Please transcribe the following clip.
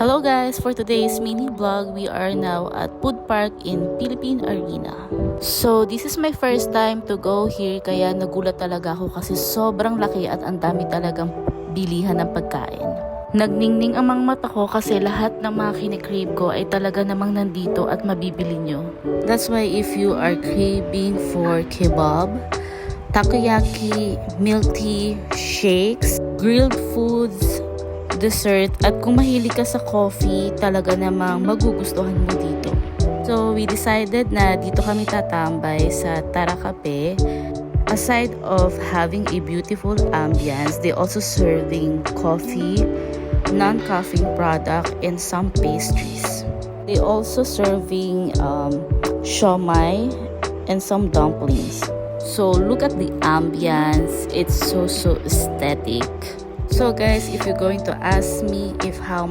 Hello guys! For today's mini vlog, we are now at Food Park in Philippine Arena. So this is my first time to go here, kaya nagulat talaga ako kasi sobrang laki at ang dami talagang bilihan ng pagkain. Nagningning ang mga mata ko kasi lahat ng mga kinikrave ko ay talaga namang nandito at mabibili nyo. That's why if you are craving for kebab, takoyaki, milk tea, shakes, grilled foods, dessert, at kung mahilig ka sa coffee, talaga namang magugustuhan mo dito. So we decided na dito kami tatambay sa Tara Cafe. Aside of having a beautiful ambience, they also serving coffee, non-caffeine product, and some pastries. They also serving siomai and some dumplings. So look at the ambience, it's so aesthetic. So guys, if you're going to ask me if how